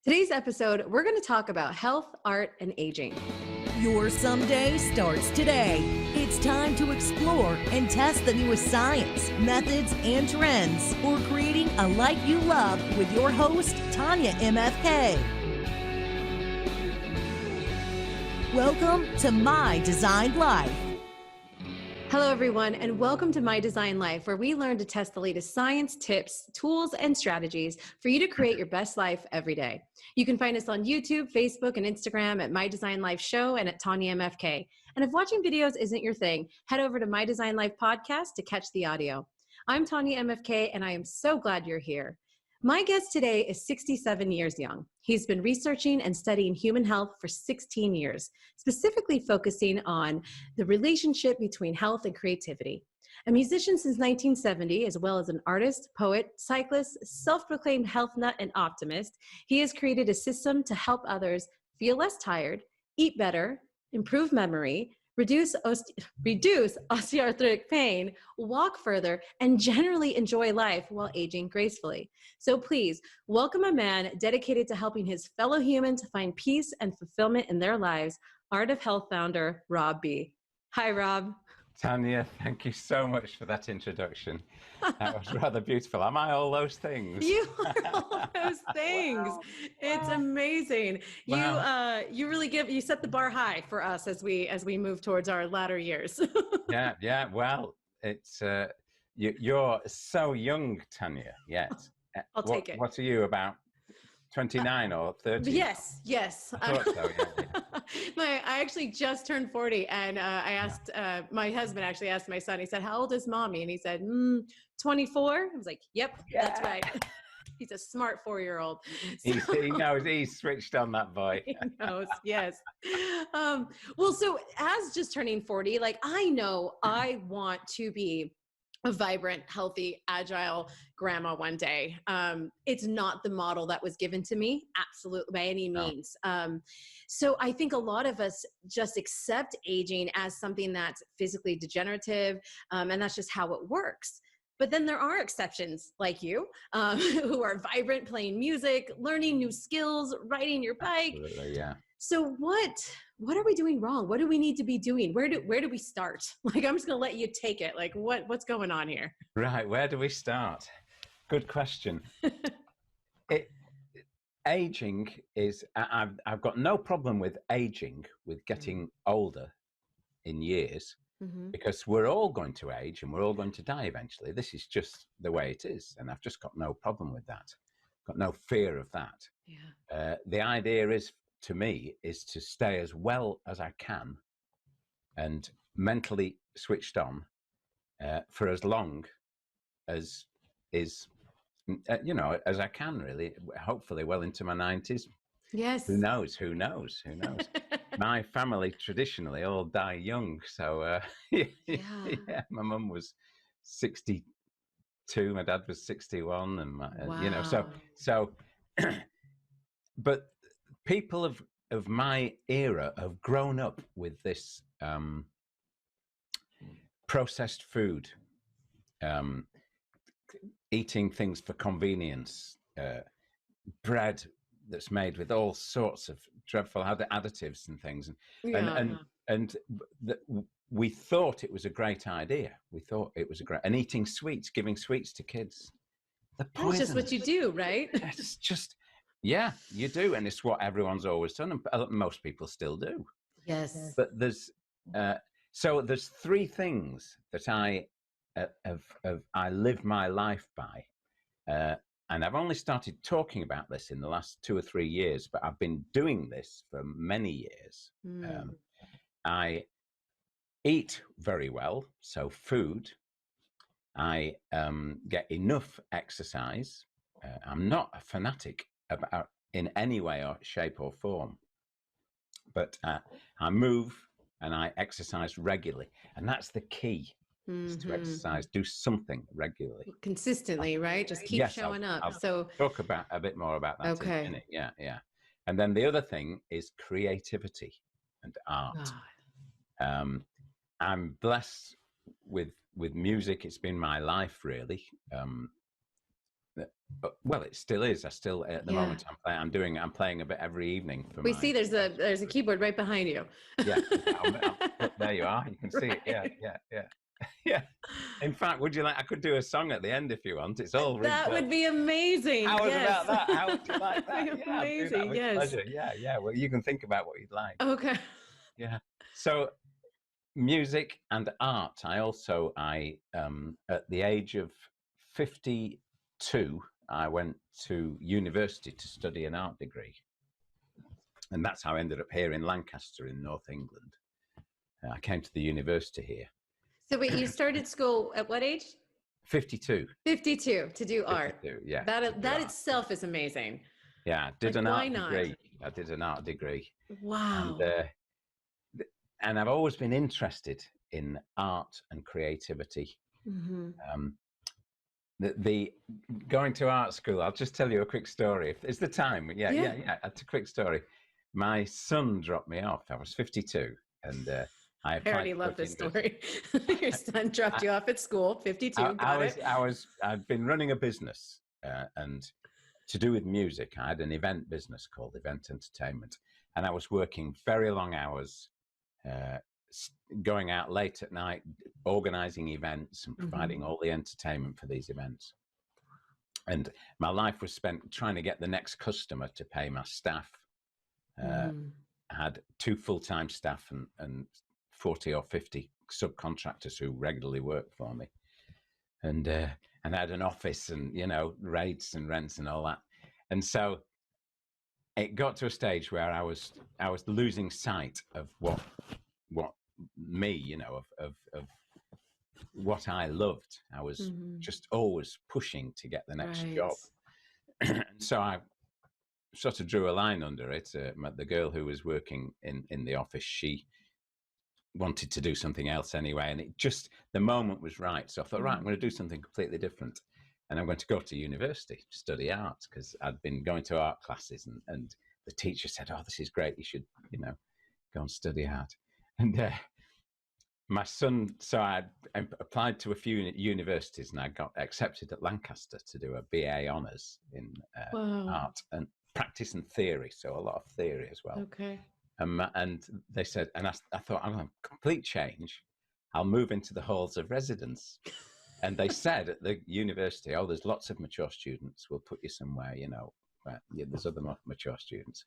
Today's episode, we're going to talk about health, art, and aging. Your someday starts today. It's time to explore and test the newest science, methods, and trends for creating a life you love with your host, Tanyamfk. Welcome to My Designed Life. Hello, everyone, and welcome to My Design Life, where we learn to test the latest science, tips, tools, and strategies for you to create your best life every day. You can find us on YouTube, Facebook, and Instagram at My Design Life Show and at Tanyamfk. And if watching videos isn't your thing, head over to My Design Life Podcast to catch the audio. I'm Tanya MFK, and I am so glad you're here. My guest today is 67 years young. He's been researching and studying human health for 16 years, specifically focusing on the relationship between health and creativity. A musician since 1970, as well as an artist, poet, cyclist, self-proclaimed health nut, and optimist, he has created a system to help others feel less tired, eat better, improve memory, reduce osteoarthritic pain, walk further, and generally enjoy life while aging gracefully. So please welcome a man dedicated to helping his fellow humans find peace and fulfillment in their lives, Art of Health founder, Rob B. Hi, Rob. Tanya, thank you so much for that introduction. That was rather beautiful. Am I all those things? You are all those things. Wow. It's amazing. Wow. You really you set the bar high for us as we move towards our latter years. Yeah. Well, it's you're so young, Tanya. Yet. I'll take it. What are you, about 29 or 30? Yes. I thought so, yeah. I actually just turned 40, and I asked, my husband actually asked my son, he said, "How old is mommy?" And he said, 24. I was like, yep, yeah. That's right. He's a smart 4-year-old. So, he knows, he's switched on, that boy. He knows, yes. Well, so as just turning 40, like, I know I want to be a vibrant, healthy, agile grandma one day. It's not the model that was given to me, absolutely, by any means. No. So I think a lot of us just accept aging as something that's physically degenerative, and that's just how it works. But then there are exceptions like you, who are vibrant, playing music, learning new skills, riding your bike. Absolutely, yeah. So what are we doing wrong? What do we need to be doing? Where do we start? Like, I'm just going to let you take it. Like, what's going on here? Right. Where do we start? Good question. Aging is, I've got no problem with aging, with getting older in years, because we're all going to age and we're all going to die eventually. This is just the way it is. And I've just got no problem with that. Got no fear of that. Yeah. The idea is, to me, is to stay as well as I can and mentally switched on for as long as is, as I can, really, hopefully well into my 90s. Yes. Who knows? My family traditionally all die young. So, yeah, my mum was 62, my dad was 61, and wow. so, but people of my era have grown up with this processed food, eating things for convenience, bread that's made with all sorts of dreadful additives and things, and we thought it was a great idea. We thought it was and eating sweets, giving sweets to kids. That's just what you do, right? It's just. Yeah, you do, and it's what everyone's always done, and most people still do. Yes. But there's three things that I live my life by, and I've only started talking about this in the last 2 or 3 years, but I've been doing this for many years. I eat very well, so food. I get enough exercise. I'm not a fanatic about in any way or shape or form, but I move and I exercise regularly, and that's the key. Is to exercise, do something regularly, consistently, right? Just keep showing up. I'll talk about a bit more about that in a minute. Yeah. And then the other thing is creativity and art. I'm blessed with music. It's been my life, really. Well, it still is. I still, at the Yeah. moment, I'm playing a bit every evening for We my. see there's a keyboard right behind you. Yeah, look, there you are. You can see it. Yeah, Right. yeah. Yeah. In fact, would you like? I could do a song at the end if you want. It's all rigged That up. would be amazing. How Yes. about that? How would you like that? That'd be Yeah, I'll do that amazing. with Yes. pleasure. Yeah. Well, you can think about what you'd like. Okay. Yeah. So music and art. I at the age of 52, I went to university to study an art degree, and that's how I ended up here in Lancaster in North England. I came to the university here. So wait, you started school at what age? 52. 52 to do art. 52, yeah. That itself is amazing. Yeah, I did an why art not? degree. I did an art degree. Wow. And I've always been interested in art and creativity. Mm-hmm. The going to art school, I'll just tell you a quick story. It's the time. Yeah. It's a quick story. My son dropped me off. I was 52, and I already love this story. Your son dropped you off at school, 52. I'd been running a business, and to do with music. I had an event business called Event Entertainment, and I was working very long hours, going out late at night, organizing events and providing all the entertainment for these events. And my life was spent trying to get the next customer to pay my staff. I had 2 full-time staff and 40 or 50 subcontractors who regularly worked for me. And I had an office and, rates and rents and all that. And so it got to a stage where I was losing sight of what me, of what I loved. I was just always pushing to get the next job. So I sort of drew a line under it. The girl who was working in the office, she wanted to do something else anyway, and the moment was right. So I thought, right, I'm going to do something completely different, and I'm going to go to university to study art, because I'd been going to art classes, and the teacher said, "Oh, this is great. You should, go and study art." And my son, so I applied to a few universities, and I got accepted at Lancaster to do a BA honours in art and practice and theory, so a lot of theory as well. Okay. And they said, and I thought, I'm going to complete change. I'll move into the halls of residence. And they said at the university, "Oh, there's lots of mature students. We'll put you somewhere, where there's other mature students."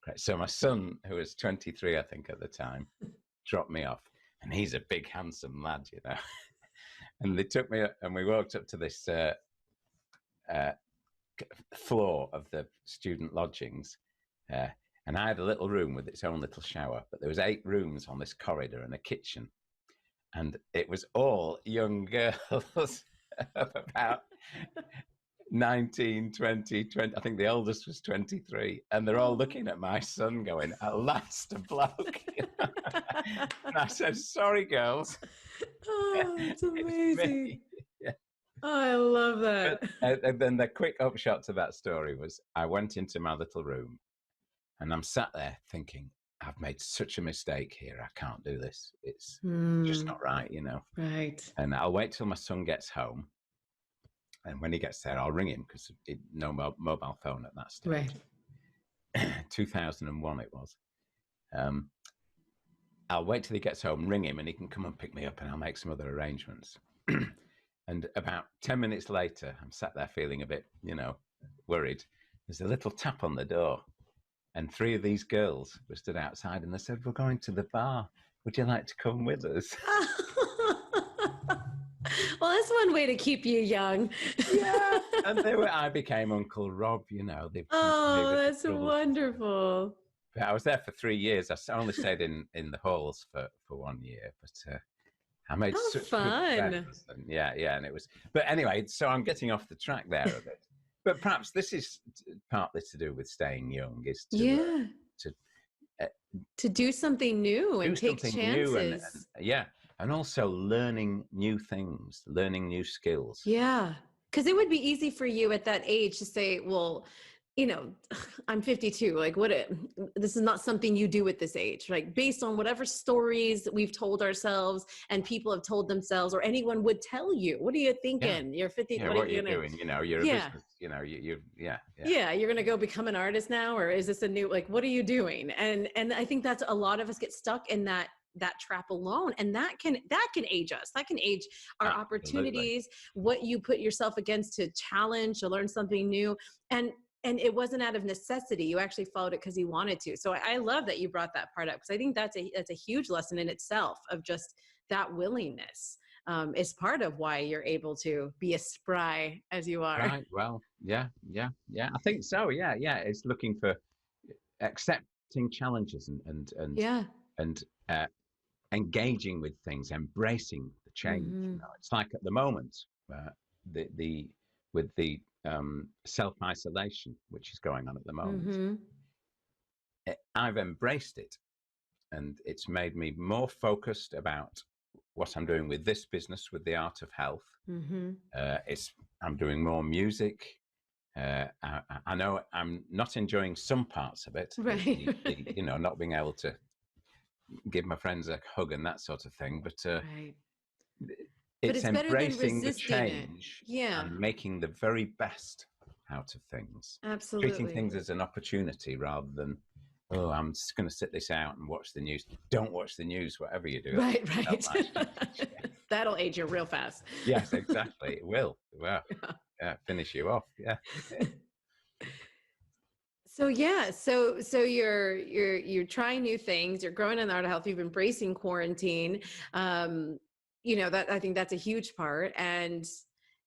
Great. So my son, who was 23, I think at the time, dropped me off. And he's a big, handsome lad, And they took me, and we walked up to this floor of the student lodgings. And I had a little room with its own little shower, but there was 8 rooms on this corridor and a kitchen. And it was all young girls of about 19, 20. I think the oldest was 23. And they're all looking at my son going, "At last, a bloke." And I said, "Sorry, girls." Oh, it's amazing. Yeah. Oh, I love that. And then the quick upshot to that story was, I went into my little room, and I'm sat there thinking, I've made such a mistake here. I can't do this. It's just not right, Right. And I'll wait till my son gets home. And when he gets there, I'll ring him, because no mobile phone at that stage. Right. 2001 it was. I'll wait till he gets home, ring him, and he can come and pick me up, and I'll make some other arrangements. And about 10 minutes later, I'm sat there feeling a bit, worried. There's a little tap on the door. And 3 of these girls were stood outside, and they said, "We're going to the bar. Would you like to come with us?" Well, that's one way to keep you young. Yeah. And I became Uncle Rob, That's wonderful. But I was there for 3 years. I only stayed in the halls for 1 year, but I made such fun. good friends. And yeah. And it was, but anyway, so I'm getting off the track there a bit. But perhaps this is partly to do with staying young, is to do something new and take chances. And also learning new things, learning new skills. Yeah, because it would be easy for you at that age to say, well, you know, I'm 52. Like, this is not something you do at this age, like based on whatever stories that we've told ourselves and people have told themselves, or anyone would tell you. What are you Yeah. thinking? You're 50. Yeah. What are What you you're gonna? doing, you're a Yeah. business, yeah. Yeah, you're going to go become an artist now, or is this a new, like, what are you doing? And I think that's, a lot of us get stuck in that trap alone, and that can age us. That can age our Absolutely. opportunities, what you put yourself against to challenge, to learn something new. And it wasn't out of necessity. You actually followed it because you wanted to. So I love that you brought that part up, because I think that's a huge lesson in itself, of just that willingness, is part of why you're able to be as spry as you are. Right. Well, yeah. I think so. Yeah. It's looking for accepting challenges and Yeah. and uh, engaging with things, embracing the change. Hmm. It's like at the moment, the with the self isolation which is going on at the moment. Hmm. I've embraced it, and it's made me more focused about what I'm doing with this business, with the art of health. Hmm. It's I'm doing more music. I know I'm not enjoying some parts of it, Right. not being able to give my friends a hug and that sort of thing, but Right. But it's it's better than embracing the resisting it. change Yeah, and making the very best out of things, treating absolutely. things as an opportunity rather than, oh, I'm just going to sit this out and watch the news. Don't watch the news, whatever you do. Right, Don't right. like it. That'll age you real fast. Yes, exactly. It will. Well, yeah, finish you off. Yeah. So yeah, so you're trying new things. You're growing in the art of health. You've embracing quarantine. Um, that, I think that's a huge part. And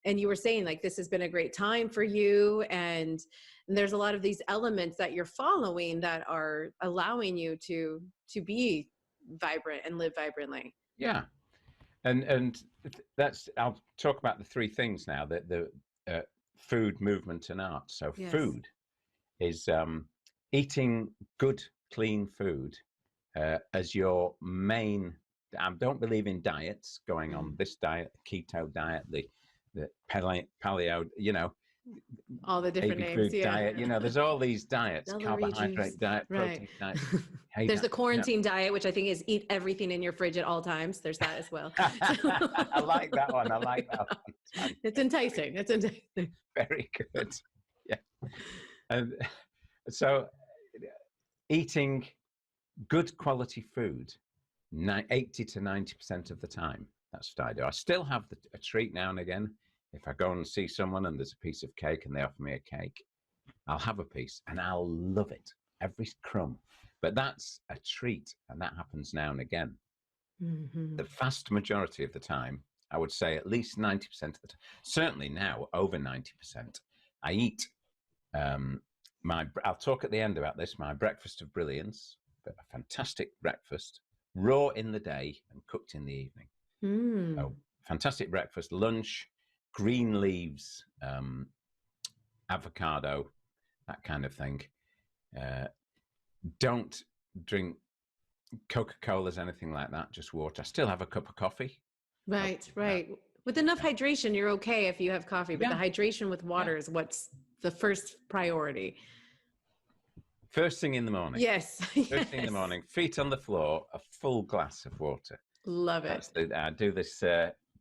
you were saying, like, this has been a great time for you, and there's a lot of these elements that you're following that are allowing you to be vibrant and live vibrantly. Yeah. And that's I'll talk about the three things now, that the food, movement, and art. So Yes. food is eating good, clean food as your main. I don't believe in diets, going on this diet, the keto diet, the paleo, All the different baby names. food Yeah. diet. There's all these diets: Celery juice. carbohydrate diet, Right. protein diet. Hey, There's the quarantine diet, which I think is eat everything in your fridge at all times. There's that as well. I like that one. I like that one. It's enticing. It's enticing. Very good. Yeah. And so eating good quality food 80 to 90% of the time. That's what I do. I still have a treat now and again. If I go and see someone and there's a piece of cake and they offer me a cake, I'll have a piece and I'll love it, every crumb. But that's a treat, and that happens now and again. Mm-hmm. The vast majority of the time, I would say at least 90% of the time, certainly now over 90%, I eat I'll talk at the end about this, my breakfast of brilliance, a fantastic breakfast, raw in the day and cooked in the evening. So fantastic breakfast, lunch, green leaves, avocado, that kind of thing. Don't drink Coca-Colas, anything like that, just water. I still have a cup of coffee. Right, right. With enough hydration, you're okay if you have coffee, but the hydration with water is what's the first priority. First thing in the morning. Yes. First thing in the morning, feet on the floor, a full glass of water. Love it. I do this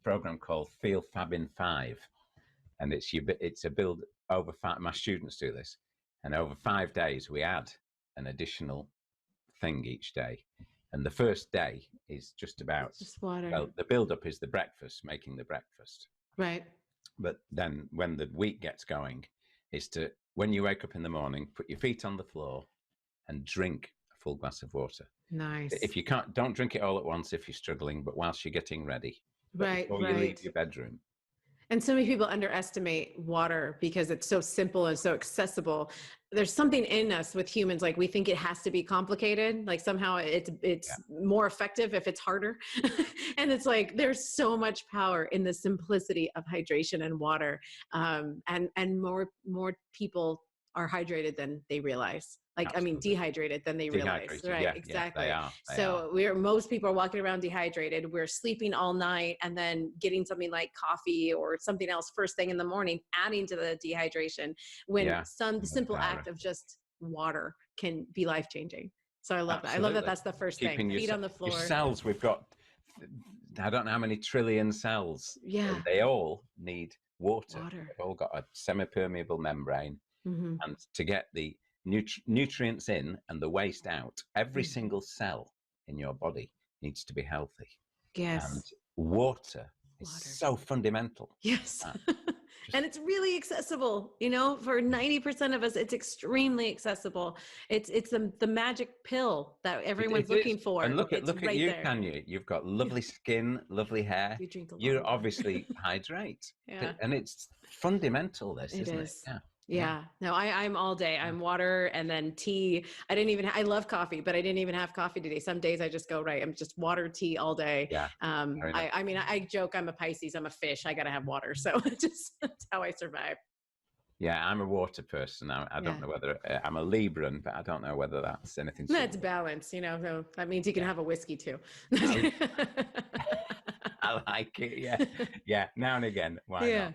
program called Feel Fab in 5, and it's a build over 5. My students do this, and over 5 days we add an additional thing each day. And the first day is just about water. Well, the build-up is the breakfast, making the breakfast. Right. But then when the week gets going, is to, when you wake up in the morning, put your feet on the floor and drink a full glass of water. Nice. If you can't, don't drink it all at once if you're struggling, but whilst you're getting ready. Right, before you leave your bedroom. And so many people underestimate water because it's so simple and so accessible. There's something in us with humans, like we think it has to be complicated. Like somehow it's more effective if it's harder. And it's like, there's so much power in the simplicity of hydration and water. And more people are hydrated than they realize. Like, I mean, Absolutely. dehydrated than they realize. Dehydrated. Right. Yeah, Exactly. they are. So most people are walking around dehydrated. We're sleeping all night and then getting something like coffee or something else first thing in the morning, adding to the dehydration, when the simple act of just water can be life-changing. So I love that. I love that that's the first thing. Feet on the floor. Your cells, we've got, I don't know how many trillion cells. Yeah. And they all need water. They've all got a semi-permeable membrane. And to get the nutrients in and the waste out, every single cell in your body needs to be healthy. Yes. And water is so fundamental. Yes. And it's really accessible, you know, for 90% of us, it's extremely accessible. It's the magic pill that everyone's looking for. And look at right you, there. Tanya. You've got lovely skin, lovely hair. You drink a lot. You obviously hydrate. Yeah. And it's fundamental, this, isn't it? Yeah. No, I'm all day. I'm water and then tea. I love coffee, but I didn't even have coffee today. Some days I just go, I'm just water, tea all day. Yeah. I mean, I joke, I'm a Pisces, I'm a fish. I got to have water. So that's how I survive. Yeah, I'm a water person. I don't know whether I'm a Libran, but I don't know whether that's anything. That's balance, you know, so that means you can have a whiskey too. I like it. Yeah. Yeah. Now and again. Why not? Yeah.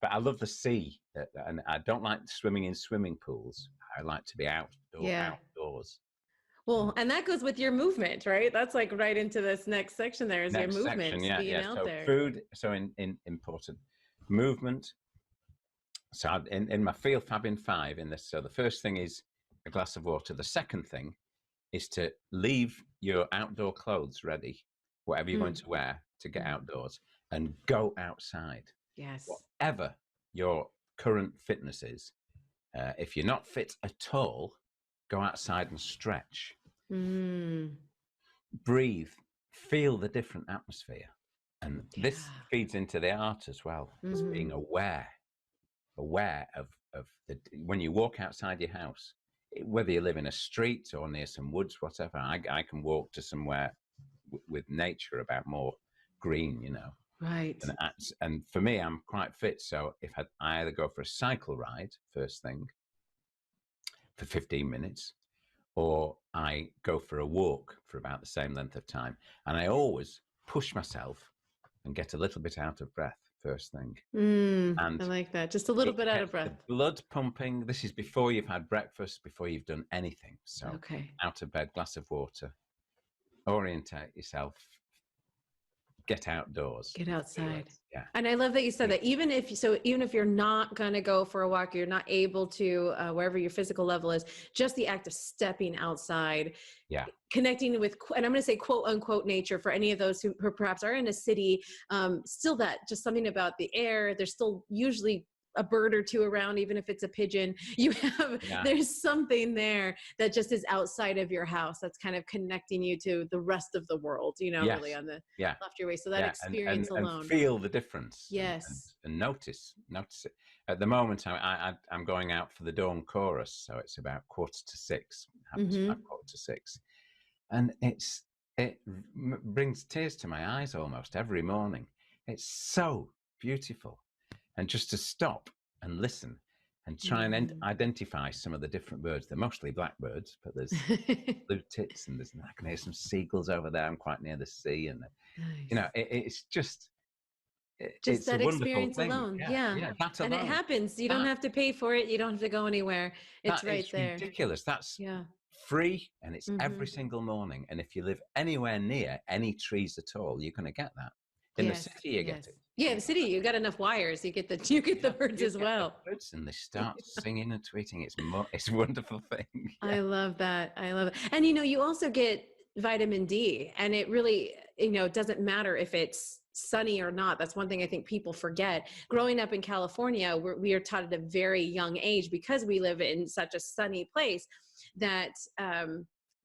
But I love the sea, and I don't like swimming in swimming pools. I like to be outdoors. Well, and that goes with your movement, right? That's like right into this next section. There is your movement, being out so there. Food, so in important movement. So in my Feel Fab in 5 in this. So the first thing is a glass of water. The second thing is to leave your outdoor clothes ready, whatever you're going to wear to get outdoors, and go outside. Yes. Whatever your current fitness is, if you're not fit at all, go outside and stretch. Breathe, feel the different atmosphere. And this feeds into the art as well, as being aware of when you walk outside your house, whether you live in a street or near some woods, whatever. I can walk to somewhere with nature, about more green, you know. Right. And for me, I'm quite fit. So if I either go for a cycle ride first thing for 15 minutes, or I go for a walk for about the same length of time. And I always push myself and get a little bit out of breath first thing. And I like that. Just a little bit out of breath. The blood pumping. This is before you've had breakfast, before you've done anything. So out of bed, glass of water, orientate yourself. Get outdoors. Get outside. Yeah. And I love that you said that even if you're not going to go for a walk, you're not able to, wherever your physical level is, just the act of stepping outside, connecting with, and I'm going to say quote unquote nature for any of those who perhaps are in a city, still that just something about the air. There's still usually a bird or two around, even if it's a pigeon. There's something there that just is outside of your house that's kind of connecting you to the rest of the world, you know, really on the left your way. So that experience alone. And feel the difference. Yes. And notice it. At the moment, I'm going out for the dawn chorus, so it's about 5:45. Happens about 5:45. And it brings tears to my eyes almost every morning. It's so beautiful. And just to stop and listen and try and identify some of the different birds. They're mostly blackbirds, but there's blue tits, and I can hear some seagulls over there. I'm quite near the sea, and you know, it's just it's that a experience thing. alone. That alone. And it happens. You don't have to pay for it. You don't have to go anywhere. It's right there. Ridiculous. That's free, and it's every single morning. And if you live anywhere near any trees at all, you're going to get that. In the city, you get it. Yeah, the city, you got enough wires. You get the birds as well. The birds, and they start singing and tweeting. It's a wonderful thing. Yeah. I love that. And you also get vitamin D, and it really, doesn't matter if it's sunny or not. That's one thing I think people forget. Growing up in California, we are taught at a very young age, because we live in such a sunny place, that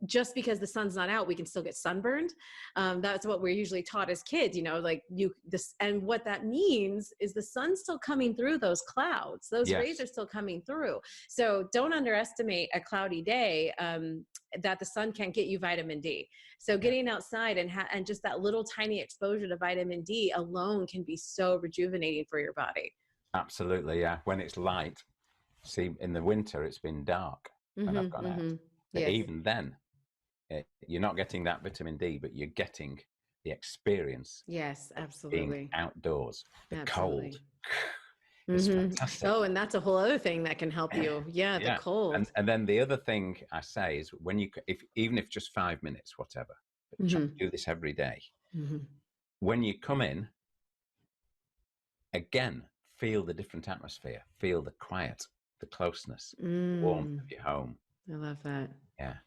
just because the sun's not out, we can still get sunburned. That's what we're usually taught as kids, and what that means is the sun's still coming through those clouds. Those rays are still coming through. So don't underestimate a cloudy day, that the sun can't get you vitamin D. So getting outside and just that little tiny exposure to vitamin D alone can be so rejuvenating for your body. Absolutely. Yeah. When it's light. See, in the winter, it's been dark when I've gone out. But Yes. even then, you're not getting that vitamin D, but you're getting the experience Yes, of being absolutely. outdoors, the cold. Absolutely. It's fantastic. Oh, and that's a whole other thing that can help you. Yeah, the Yeah. cold. And then the other thing I say is when even if just 5 minutes, whatever, but try to do this every day. When you come in, again, feel the different atmosphere, feel the quiet, the closeness, the warmth of your home. I love that. Yeah.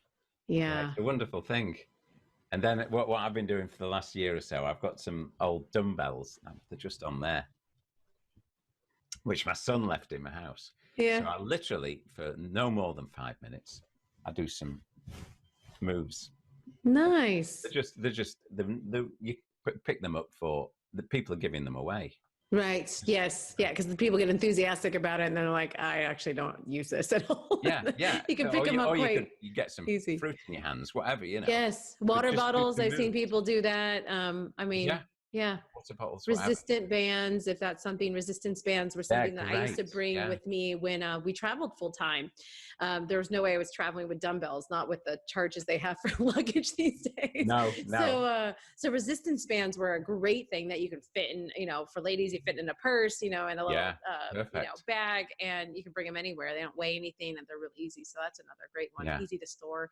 Yeah. It's a wonderful thing. And then what I've been doing for the last year or so, I've got some old dumbbells. They're just on there, which my son left in my house. Yeah. So I literally, for no more than 5 minutes, I do some moves. Nice. They're just you pick them up for the people are giving them away. Right. Yes. Yeah. Because the people get enthusiastic about it, and they're like, "I actually don't use this at all." Yeah. You can pick them up quite you get some easy. fruit in your hands, whatever, you know. Yes. Water just bottles. I've seen moves. people do that. I mean, yeah. Water bottles, whatever. Resistant bands, if that's something. Resistance bands were something that I used to great. bring with me when we traveled full time. There was no way I was traveling with dumbbells, not with the charges they have for luggage these days. No. So resistance bands were a great thing that you could fit in, for ladies, you fit in a purse, in a little, bag, and you can bring them anywhere. They don't weigh anything, and they're really easy. So that's another great one, easy to store.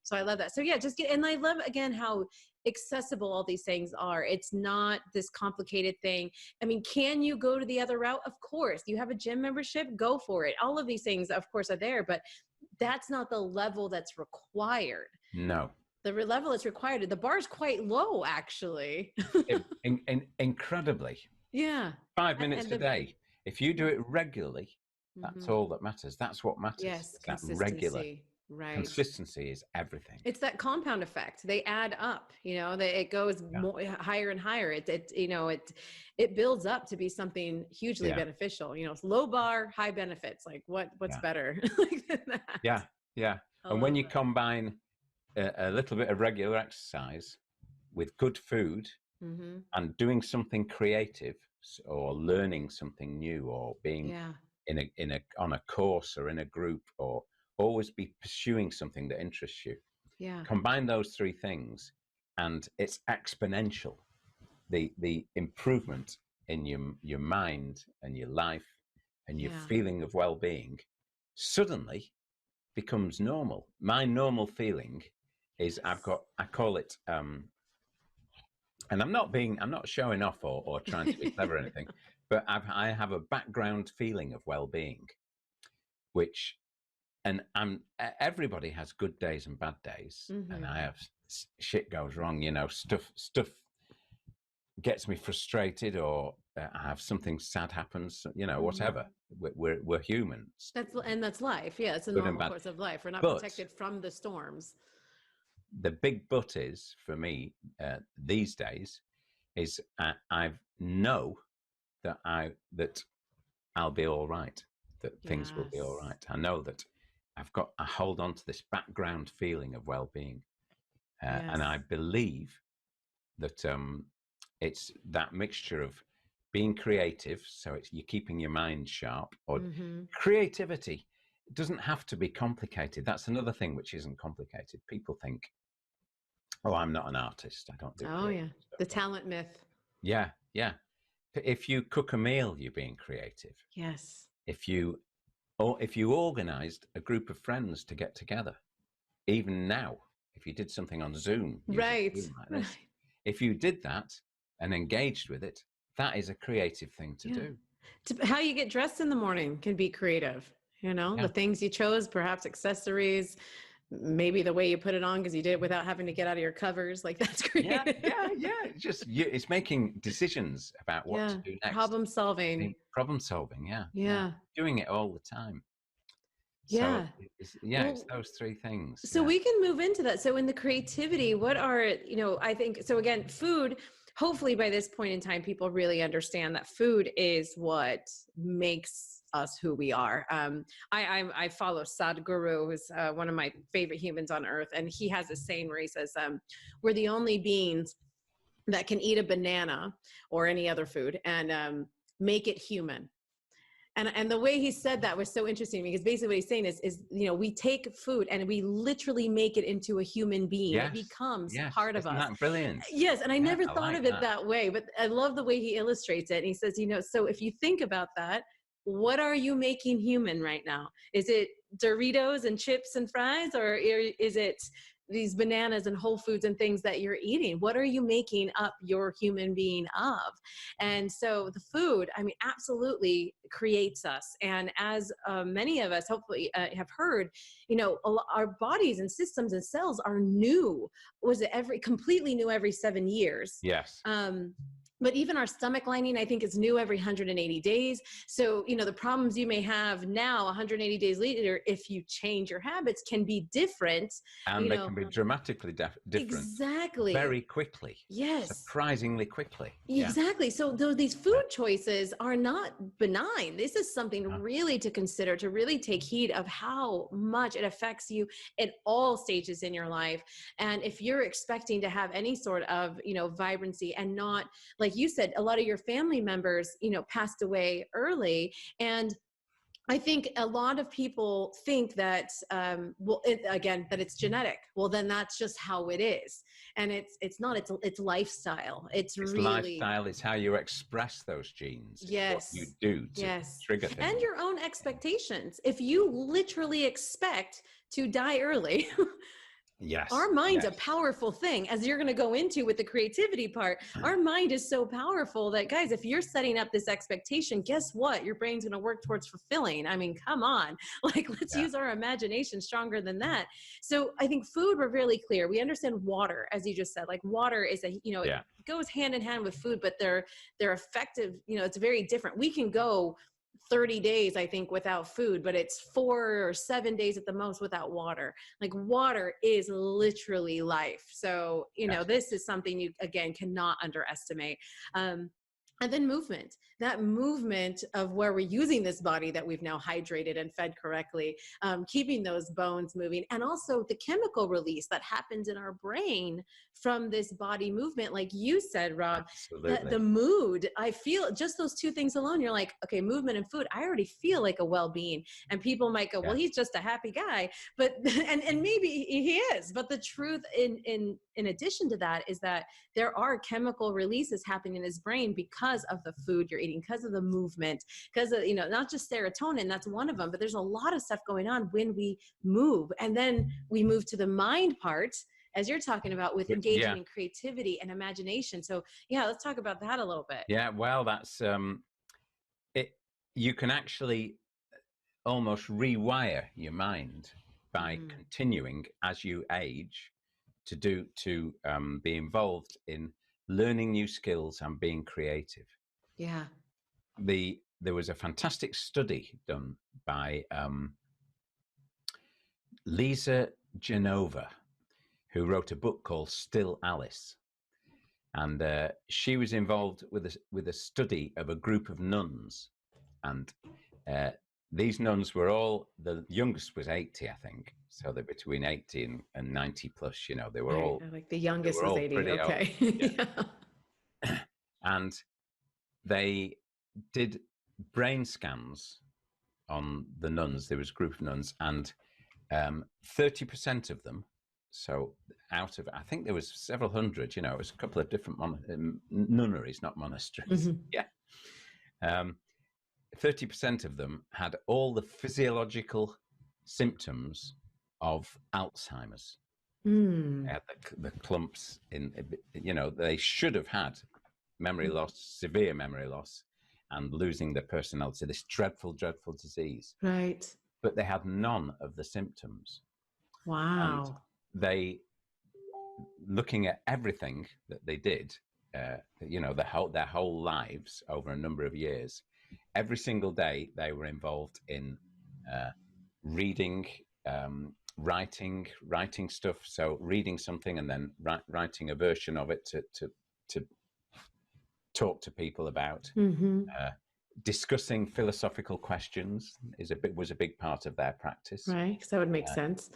So I love that. So yeah, and I love again how accessible all these things are. It's not this complicated thing. I mean, can you go to the other route? Of course. You have a gym membership, go for it. All of these things, of course, are there, but that's not the level that's required. No. The level that's required, the bar is quite low, actually. Incredibly. Yeah. 5 minutes a day. If you do it regularly, that's all that matters. That's what matters. Yes, that consistency. regular. Right. Consistency is everything. It's that compound effect. They add up, it goes more, higher and higher. It builds up to be something hugely beneficial. It's low bar, high benefits. Like what's better than that? Yeah. And when you combine a little bit of regular exercise with good food and doing something creative or learning something new or being on a course or in a group or always be pursuing something that interests you. Yeah. Combine those three things and it's exponential. The improvement in your mind and your life and your feeling of well-being suddenly becomes normal. My normal feeling is I call it and I'm not showing off or trying to be clever or anything, but I have a background feeling of well-being, which everybody has good days and bad days, and I have shit goes wrong. Stuff gets me frustrated, or I have something sad happens. Whatever. We're humans. That's life. Yeah, it's a normal course of life. We're not protected from the storms. The big but is for me these days is I know that I'll be all right. That things will be all right. I know that I hold on to this background feeling of well-being. And I believe that it's that mixture of being creative. So you're keeping your mind sharp, or creativity. It doesn't have to be complicated. That's another thing which isn't complicated. People think, oh, I'm not an artist. I don't do stuff. The talent myth. Yeah. If you cook a meal, you're being creative. Yes. If you organized a group of friends to get together, even now, if you did something on Zoom, right. If you did that and engaged with it, that is a creative thing to do. How you get dressed in the morning can be creative. The things you chose, perhaps accessories, maybe the way you put it on because you did it without having to get out of your covers. Like that's creative. Yeah. It's making decisions about what to do next. Problem solving. Yeah. Doing it all the time. Yeah. So it's those three things. So we can move into that. So in the creativity, what are, I think, so again, food, hopefully by this point in time, people really understand that food is what makes us who we are. I follow Sadhguru, who's one of my favorite humans on earth. And he has a saying where he says, we're the only beings that can eat a banana or any other food and make it human. And the way he said that was so interesting, because basically what he's saying is, we take food and we literally make it into a human being. It Yes. becomes Yes. part of Isn't us. that brilliant? Yes. And I Yeah, never I thought like of it that way, but I love the way he illustrates it. And he says, so if you think about that, what are you making human right now? Is it Doritos and chips and fries, or is it these bananas and whole foods and things that you're eating? What are you making up your human being of? And so the food, I mean, absolutely creates us. And as many of us hopefully have heard, our bodies and systems and cells are new. Was it completely new every 7 years? Yes. But even our stomach lining, I think, is new every 180 days. So, the problems you may have now, 180 days later, if you change your habits, can be different. And they can be dramatically different. Exactly. Very quickly. Yes. Surprisingly quickly. Exactly. Yeah. So these food choices are not benign. This is something really to consider, to really take heed of how much it affects you at all stages in your life. And if you're expecting to have any sort of, vibrancy, and not, like you said, a lot of your family members, passed away early. And I think a lot of people think that, that it's genetic. Well, then that's just how it is. And it's not, it's lifestyle. It's really lifestyle. It's how you express those genes. Yes. It's what you do to trigger things. And your own expectations. If you literally expect to die early, yes, our mind's a powerful thing, as you're going to go into with the creativity part. Our mind is so powerful that, guys, if you're setting up this expectation, guess what? Your brain's going to work towards fulfilling. I mean, come on, let's use our imagination stronger than that. So I think food, we're really clear. We understand water, as you just said, water is it goes hand in hand with food, but they're effective. It's very different. We can go 30 days, I think, without food, but it's 4 or 7 days at the most without water. Water is literally life. So, this is something you, again, cannot underestimate. And then movement, that movement of where we're using this body that we've now hydrated and fed correctly, keeping those bones moving, and also the chemical release that happens in our brain from this body movement. Like you said, Rob, the mood, I feel just those two things alone, you're like, okay, movement and food, I already feel like a well-being. And people might go, well, he's just a happy guy, but, and maybe he is, but the truth in addition to that is that there are chemical releases happening in his brain because of the food you're eating, because of the movement, because of, not just serotonin, that's one of them, but there's a lot of stuff going on when we move. And then we move to the mind part, as you're talking about, with engaging in creativity and imagination. So let's talk about that a little bit. Yeah, well, that's it. You can actually almost rewire your mind by continuing as you age to be involved in learning new skills and being creative. Yeah. There was a fantastic study done by Lisa Genova, who wrote a book called Still Alice. And she was involved with a study of a group of nuns. And these nuns were all, the youngest was 80, I think. So they're between 80 and 90 plus, they were all. Like the youngest was 80, okay. Yeah. And they did brain scans on the nuns. There was a group of nuns, and 30% of them, so out of, I think there was several hundred, it was a couple of different nunneries, not monasteries. Yeah. 30% of them had all the physiological symptoms of Alzheimer's. The clumps they should have had memory loss, severe memory loss, and losing their personality, this dreadful, dreadful disease. Right. But they had none of the symptoms. Wow. And they, looking at everything that they did, their whole lives over a number of years, every single day they were involved in reading, writing stuff. So reading something and then writing a version of it to talk to people about. Discussing philosophical questions was a big part of their practice. Right, because that would make sense.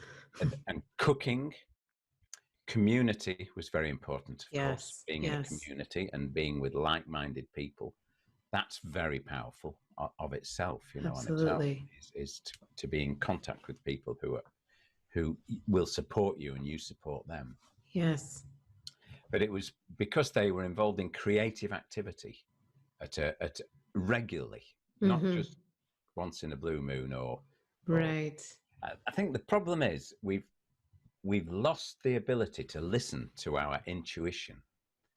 And cooking. Community was very important, of course, being in a community and being with like-minded people. That's very powerful. of itself, on its own, Absolutely. is to be in contact with people who will support you and you support them. Yes. But it was because they were involved in creative activity at regularly, not Mm-hmm. just once in a blue moon or Right. I think the problem is we've lost the ability to listen to our intuition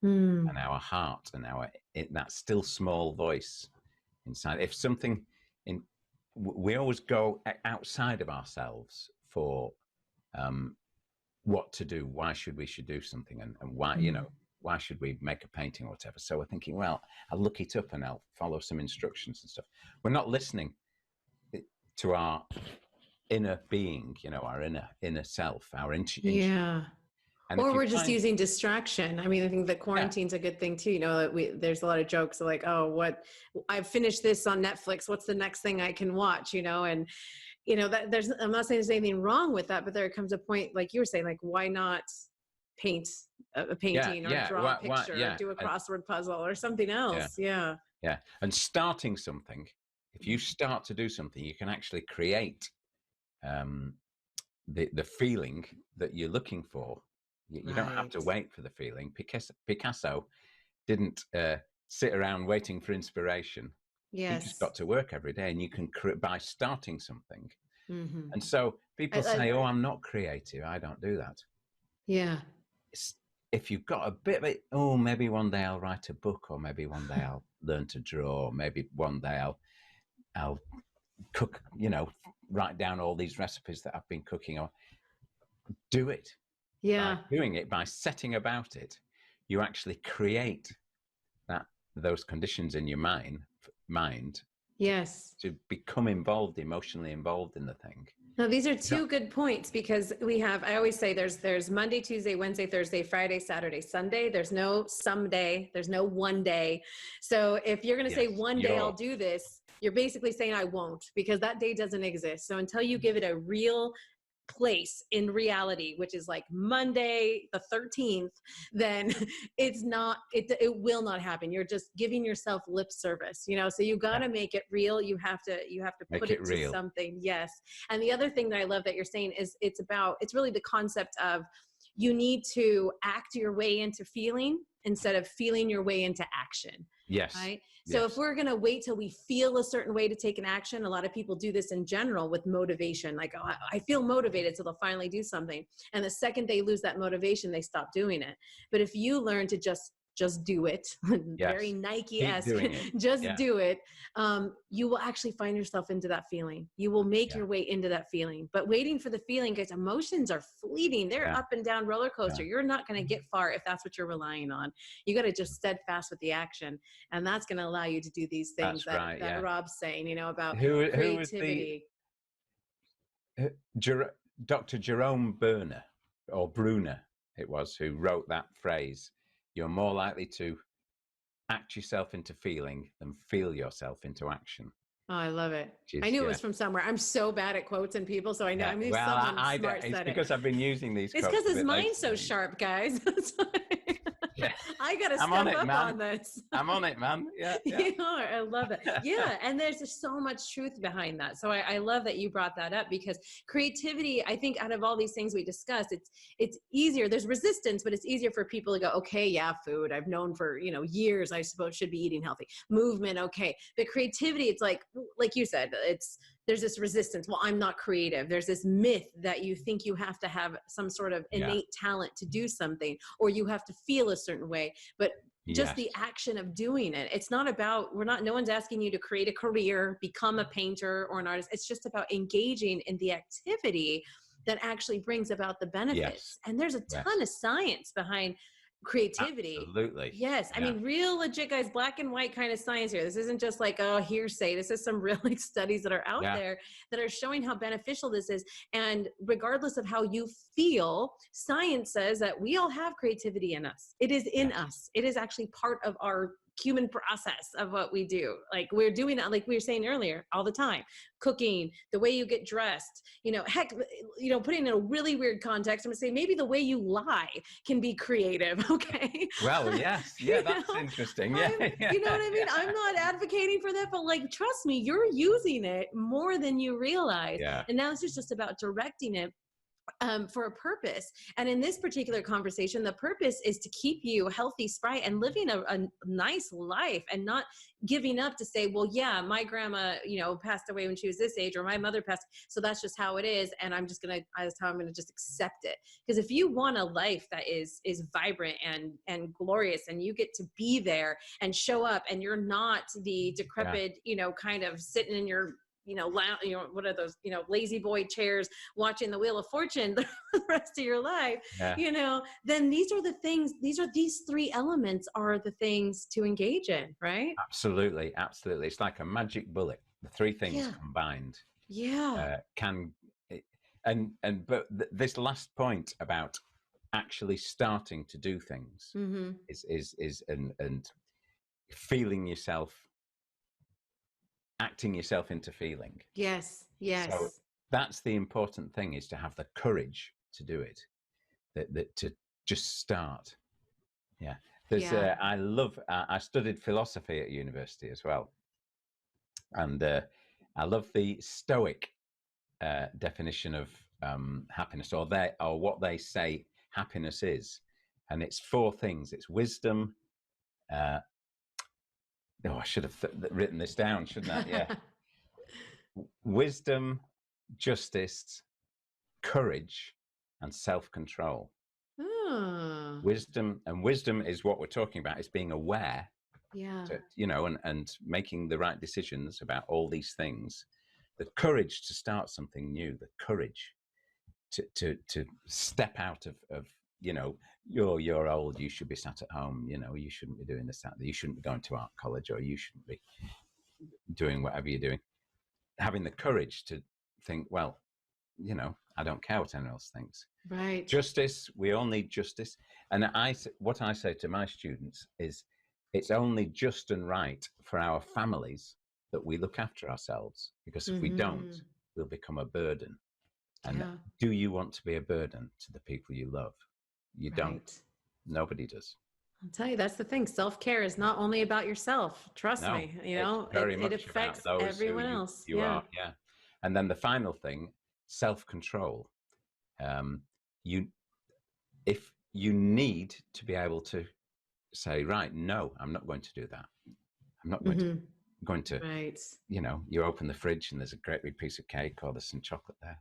Mm. and our heart and that still small voice inside. If something we always go outside of ourselves for what to do, why should we do something, and why why should we make a painting or whatever. So we're thinking, well, I'll look it up and I'll follow some instructions and stuff. We're not listening to our inner being, our inner self, our intuition. Yeah. And Or we're just using distraction. I mean, I think that Yeah. quarantine's a good thing too. There's a lot of jokes like, oh, I've finished this on Netflix. What's the next thing I can watch? And that I'm not saying there's anything wrong with that, but there comes a point, like you were saying, like, why not paint a painting or draw a picture or do a crossword puzzle or something else? Yeah. And starting something, if you start to do something, you can actually create the feeling that you're looking for. You don't have to wait for the feeling. Picasso didn't sit around waiting for inspiration. Yes. He just got to work every day, and you can by starting something. Mm-hmm. And so people say, "Oh, I'm not creative. I don't do that." Yeah. If you've got a bit of it, oh, maybe one day I'll write a book, or maybe one day I'll learn to draw, or maybe one day I'll cook. Write down all these recipes that I've been cooking, or do it. Yeah. By doing it, by setting about it, you actually create those conditions in your mind. Yes. To become emotionally involved in the thing. Now, these are two good points, because I always say there's Monday, Tuesday, Wednesday, Thursday, Friday, Saturday, Sunday. There's no someday. There's no one day. So if you're going to say one day I'll do this, you're basically saying I won't, because that day doesn't exist. So until you give it a real place in reality, which is like Monday the 13th, then it will not happen. You're just giving yourself lip service, so you got to make it real. You have to put it to something. Yes. And the other thing that I love that you're saying is it's really the concept of you need to act your way into feeling instead of feeling your way into action. Yes. Right. So if we're going to wait till we feel a certain way to take an action, a lot of people do this in general with motivation. Like, oh, I feel motivated, so they'll finally do something. And the second they lose that motivation, they stop doing it. But if you learn to just do it, very Nike-esque, do it, you will actually find yourself into that feeling. You will make your way into that feeling. But waiting for the feeling, guys, emotions are fleeting. They're up and down roller coaster. You're not going to get far if that's what you're relying on. You got to just steadfast with the action. And that's going to allow you to do these things that Rob's saying, about creativity. Dr. Jerome Bruner, it was, who wrote that phrase. You're more likely to act yourself into feeling than feel yourself into action. Oh, I love it. I knew it was from somewhere. I'm so bad at quotes and people, so I know. I knew someone smart said it. It's because I've been using these quotes. It's because his mind's so sharp, guys. I got to step up on this. I'm on it, man. Yeah. You are. I love it. Yeah. And there's just so much truth behind that. So I love that you brought that up, because creativity, I think out of all these things we discussed, it's easier. There's resistance, but it's easier for people to go, okay, food. I've known for, years, I suppose, should be eating healthy. Movement. Okay. But creativity, it's like you said, there's this resistance. Well, I'm not creative. There's this myth that you think you have to have some sort of innate talent to do something, or you have to feel a certain way. But just the action of doing it. It's not about, no one's asking you to create a career, become a painter or an artist. It's just about engaging in the activity that actually brings about the benefits. And there's a ton of science behind creativity. Absolutely. Yes. I mean, real legit, guys, black and white kind of science here. This isn't just like, hearsay. This is some real studies that are out there that are showing how beneficial this is. And regardless of how you feel, science says that we all have creativity in us. It is in us. It is actually part of our human process of what we do. Like we're doing that, like we were saying earlier, all the time. Cooking, the way you get dressed, heck, putting in a really weird context, I'm gonna say maybe the way you lie can be creative. Okay. Well, yes. Yeah, that's interesting. Yeah. You know what I mean? I'm not advocating for that, but like, trust me, you're using it more than you realize. Yeah. And now it's just about directing it for a purpose. And in this particular conversation, the purpose is to keep you healthy, spry, and living a nice life, and not giving up to say, well, yeah, my grandma, passed away when she was this age, or my mother passed, so that's just how it is, and that's how I'm gonna just accept it. Because if you want a life that is vibrant and glorious, and you get to be there and show up, and you're not the decrepit, kind of sitting in your what are those, lazy boy chairs watching the Wheel of Fortune the rest of your life, then these three elements are the things to engage in, right? Absolutely. Absolutely. It's like a magic bullet. The three things combined. Yeah. But this last point about actually starting to do things is feeling yourself, acting yourself into feeling. Yes. So that's the important thing, is to have the courage to do it, that to just start. Yeah. I studied philosophy at university as well. And I love the Stoic definition of happiness, or what they say happiness is. And it's four things. It's wisdom. I should have written this down, shouldn't I? Yeah. Wisdom, justice, courage, and self-control. Oh. Wisdom is what we're talking about. It's being aware. Yeah. And making the right decisions about all these things. The courage to start something new. The courage to step out of you're old, you should be sat at home, you shouldn't be doing this, that, you shouldn't be going to art college, or you shouldn't be doing whatever you're doing. Having the courage to think, well, I don't care what anyone else thinks. Right. Justice, we all need justice. And what I say to my students is, it's only just and right for our families that we look after ourselves, because if we don't, we'll become a burden. And do you want to be a burden to the people you love? You don't. Nobody does. I'll tell you, that's the thing. Self-care is not only about yourself. Trust me, it affects everyone else. You are. Yeah. And then the final thing, self-control. If you need to be able to say, right, no, I'm not going to do that. I'm not going to, right. You open the fridge and there's a great big piece of cake, or there's some chocolate there.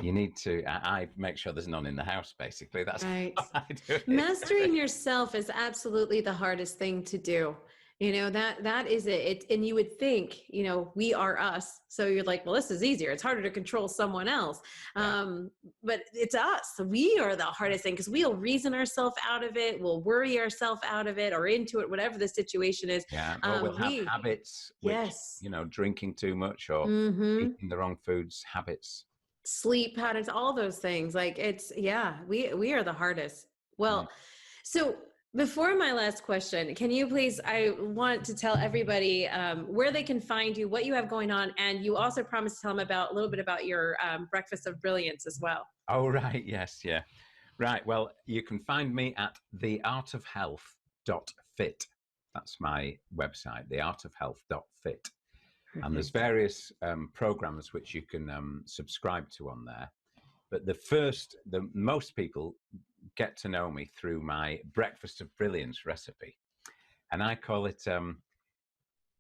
You need to, I make sure there's none in the house, basically. That's right. how I do it. Mastering yourself is absolutely the hardest thing to do. That is it. And you would think, we are us. So you're like, well, this is easier. It's harder to control someone else. But it's us. We are the hardest thing, because we'll reason ourselves out of it. We'll worry ourselves out of it or into it, whatever the situation is. Yeah. Or we'll have habits, which, drinking too much, or eating the wrong foods, habits. Sleep patterns, all those things. Like we are the hardest. Well, so before my last question, can you please, I want to tell everybody where they can find you, what you have going on, and you also promised to tell them a little bit about your Breakfast of Brilliance as well. Oh, right. Yes. Yeah. Right. Well, you can find me at theartofhealth.fit. That's my website, theartofhealth.fit. And there's various programs which you can subscribe to on there. But most people get to know me through my Breakfast of Brilliance recipe. And I call it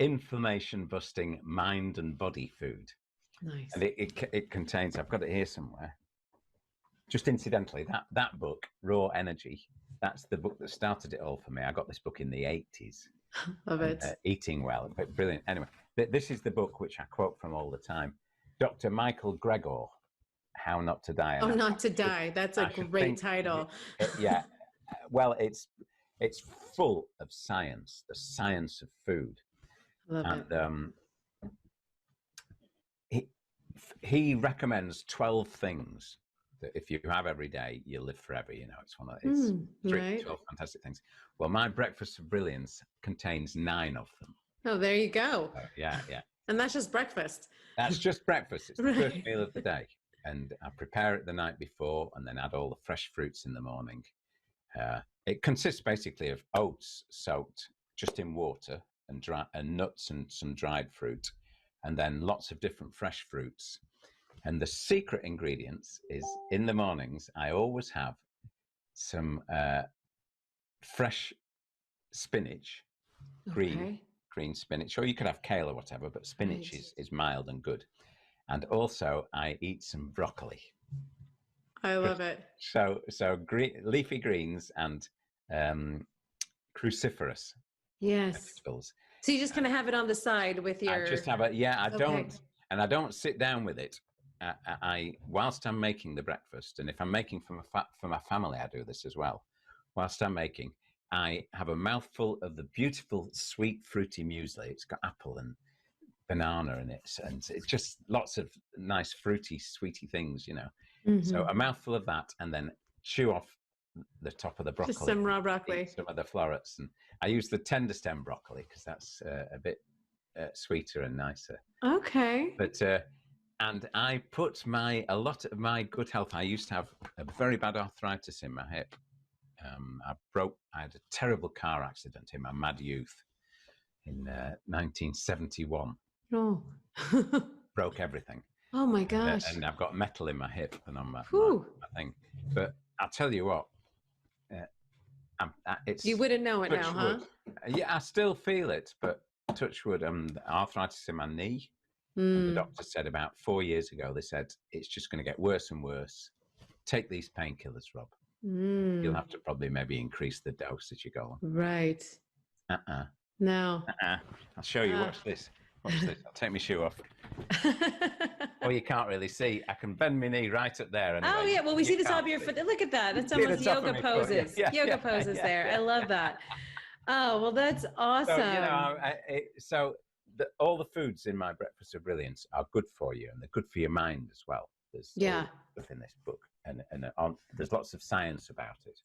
inflammation busting mind and body food. Nice. And it contains, I've got it here somewhere. Just incidentally, that book, Raw Energy, that's the book that started it all for me. I got this book in the 80s. Love it. Eating Well, but brilliant. Anyway, this is the book which I quote from all the time. Dr. Michael Gregor, How Not to Die. Oh, Not to Die. That's a great title. Yeah. Well, it's full of science, the science of food. Love it. He recommends 12 things that if you have every day, you live forever. You know, it's one of it's right. 12 fantastic things. Well, my breakfast of brilliance contains 9 of them. Oh, there you go. Yeah. And that's just breakfast. That's just breakfast. It's the first Right. meal of the day. And I prepare it the night before and then add all the fresh fruits in the morning. It consists basically of oats soaked just in water and nuts and some dried fruit, and then lots of different fresh fruits. And the secret ingredients is in the mornings, I always have some fresh spinach, green spinach, or you could have kale or whatever, but spinach is mild and good. And also I eat some broccoli. I love it. So leafy greens and cruciferous vegetables. So you just kind of have it on the side with your. I just have it. Yeah, I don't sit down with it. I whilst I'm making the breakfast, and if I'm making for my family, I do this as well. Whilst I'm making, I have a mouthful of the beautiful sweet fruity muesli. It's got apple and banana in it, and it's just lots of nice fruity sweety things, you know. So a mouthful of that, and then chew off the top of the broccoli. Just some raw broccoli. Some of the florets, and I use the tender stem broccoli because that's a bit sweeter and nicer. Okay. But and I put a lot of my good health. I used to have a very bad arthritis in my hip. I had a terrible car accident in my mad youth in 1971. Oh. Broke everything. Oh my gosh. And I've got metal in my hip and on my thing. But I'll tell you what, it's. You wouldn't know it now, huh? Yeah, I still feel it, but touch wood, arthritis in my knee. And the doctor said about 4 years ago, they said, it's just going to get worse and worse. Take these painkillers, Rob. You'll have to probably maybe increase the dose as you go on. Right. No. I'll show you. Watch this. Watch this. I'll take my shoe off. Oh, you can't really see. I can bend my knee right up there. Anyway. Oh, yeah. Well, we see the top of your foot. Look at that. That's almost yoga poses. Yoga poses there. I love that. Oh, well, that's awesome. So, all the foods in my breakfast of brilliance are good for you, and they're good for your mind as well. There's stuff in this book, and there's lots of science about it.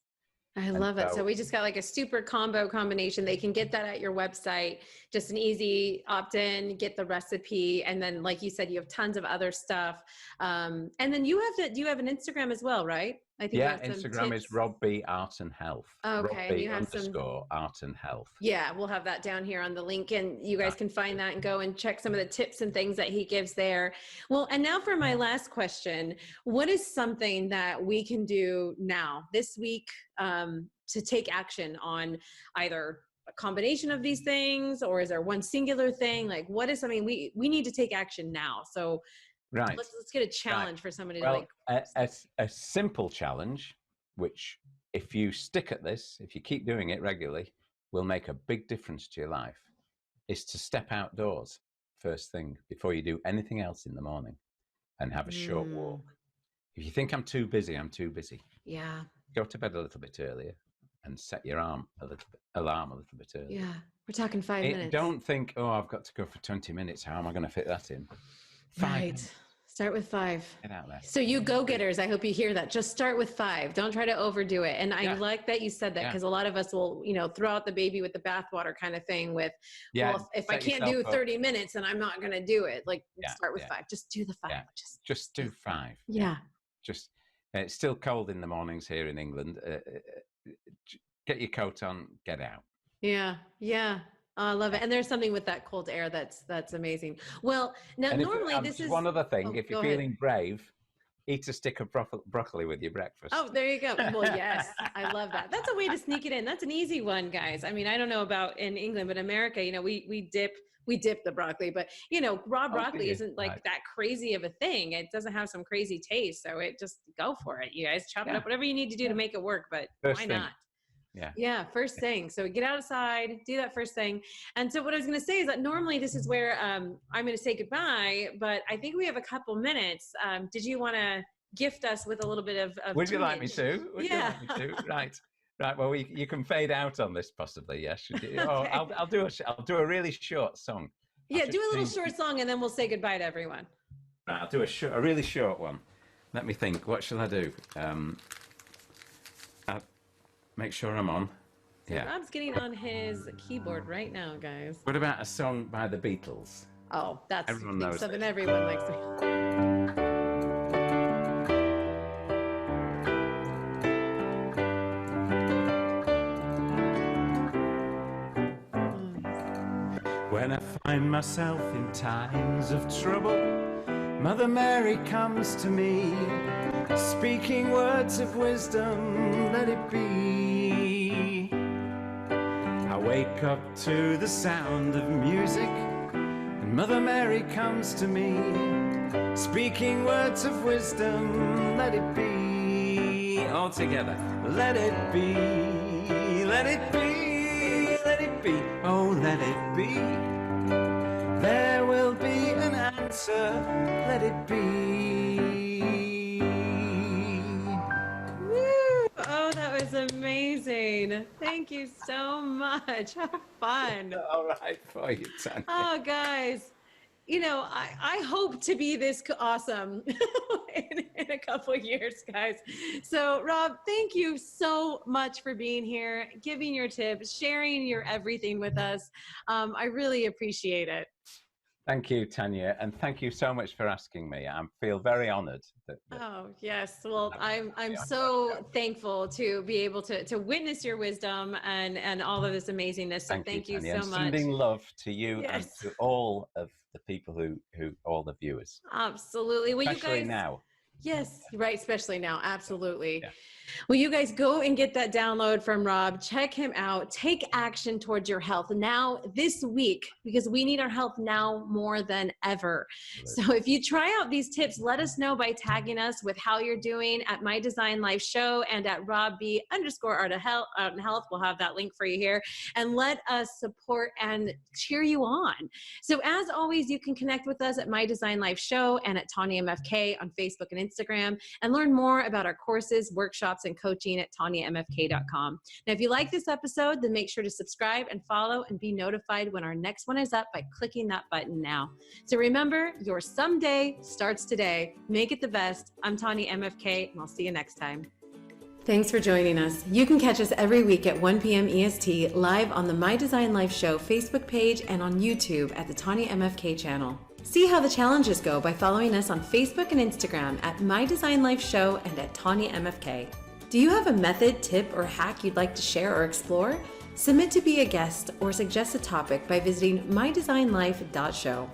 I love it. So we just got like a super combo combination. They can get that at your website, just an easy opt-in, get the recipe. And then, like you said, you have tons of other stuff. And then you have an Instagram as well, right? I think Instagram is Rob B Art and Health. Okay. Rob B _ Art and Health. Yeah, we'll have that down here on the link, and you guys can find that and go and check some of the tips and things that he gives there. Well, and now for my last question, what is something that we can do now this week to take action on either a combination of these things, or is there one singular thing? Like, what is something we need to take action now? So right. Let's get a challenge for somebody to a simple challenge, which if you stick at this, if you keep doing it regularly, will make a big difference to your life, is to step outdoors first thing before you do anything else in the morning and have a short walk. If you think I'm too busy, I'm too busy. Yeah. Go to bed a little bit earlier and set your alarm a little bit earlier. Yeah. We're talking 5 minutes. Don't think, I've got to go for 20 minutes. How am I going to fit that in? 5 minutes. Start with 5. Get out there. So you go-getters, I hope you hear that. Just start with 5. Don't try to overdo it. And I like that you said that, because a lot of us will, throw out the baby with the bathwater kind of thing with, well, if I can't do 30 minutes, then I'm not going to do it. Like, start with 5. Just do the 5. Just do 5. Yeah. Just, it's still cold in the mornings here in England. Get your coat on, get out. Yeah. Yeah. Oh, I love it. And there's something with that cold air that's amazing. Well, now normally this is one other thing. If you're feeling brave, eat a stick of broccoli with your breakfast. Oh, there you go. Well, yes, I love that. That's a way to sneak it in. That's an easy one, guys. I mean, I don't know about in England, but America, we dip the broccoli, but raw broccoli isn't like that crazy of a thing. It doesn't have some crazy taste. So just go for it. You guys chop it up, whatever you need to do to make it work, but why not? Yeah. First thing. So get outside, do that first thing. And so what I was going to say is that normally this is where I'm going to say goodbye, but I think we have a couple minutes. Did you want to gift us with a little bit of Would you like me to? Would you like me to? Right. Well, you can fade out on this possibly. Yes. Okay. I'll do a really short song. Yeah. Do a little short song and then we'll say goodbye to everyone. Right, I'll do a really short one. Let me think. What shall I do? Make sure I'm on. So Yeah. Rob's getting on his keyboard right now, guys. What about a song by the Beatles? Oh, that's Everyone knows something this. everyone likes to. When I find myself in times of trouble, Mother Mary comes to me, speaking words of wisdom, let it be. I wake up to the sound of music, and Mother Mary comes to me, speaking words of wisdom, let it be. All together, let it be, let it be, let it be, oh let it be. There will be an answer, let it be. Woo! Oh, that was amazing. Thank you so much. How fun. All right for you, Tanya. Oh, guys, you know, I hope to be this awesome in a couple of years, guys. So, Rob, thank you so much for being here, giving your tips, sharing your everything with us. I really appreciate it. Thank you, Tanya, and thank you so much for asking me. I feel very honoured. Oh, yes. Well, I'm so thankful to be able to witness your wisdom and all of this amazingness. So thank you Tanya, so and much. sending love to you and Yes. to all of the people who all the viewers. Absolutely. Well, Especially you guys, now. yes, right. Especially now. Absolutely. Yeah. Well, you guys go and get that download from Rob. Check him out. Take action towards your health now this week, because we need our health now more than ever. Absolutely. So if you try out these tips, let us know by tagging us with how you're doing at My Design Life Show and at RobB_Art and Health. We'll have that link for you here, and let us support and cheer you on. So as always, you can connect with us at My Design Life Show and at Tanyamfk on Facebook and Instagram, and learn more about our courses, workshops, and coaching at Tanyamfk.com. Now, if you like this episode, then make sure to subscribe and follow and be notified when our next one is up by clicking that button now. So remember, your someday starts today. Make it the best. I'm Tanya MFK, and I'll see you next time. Thanks for joining us. You can catch us every week at 1 p.m. EST live on the My Design Life Show Facebook page and on YouTube at the Tanya MFK channel. See how the challenges go by following us on Facebook and Instagram at My Design Life Show and at Tanya MFK. Do you have a method, tip, or hack you'd like to share or explore? Submit to be a guest or suggest a topic by visiting mydesignlife.show.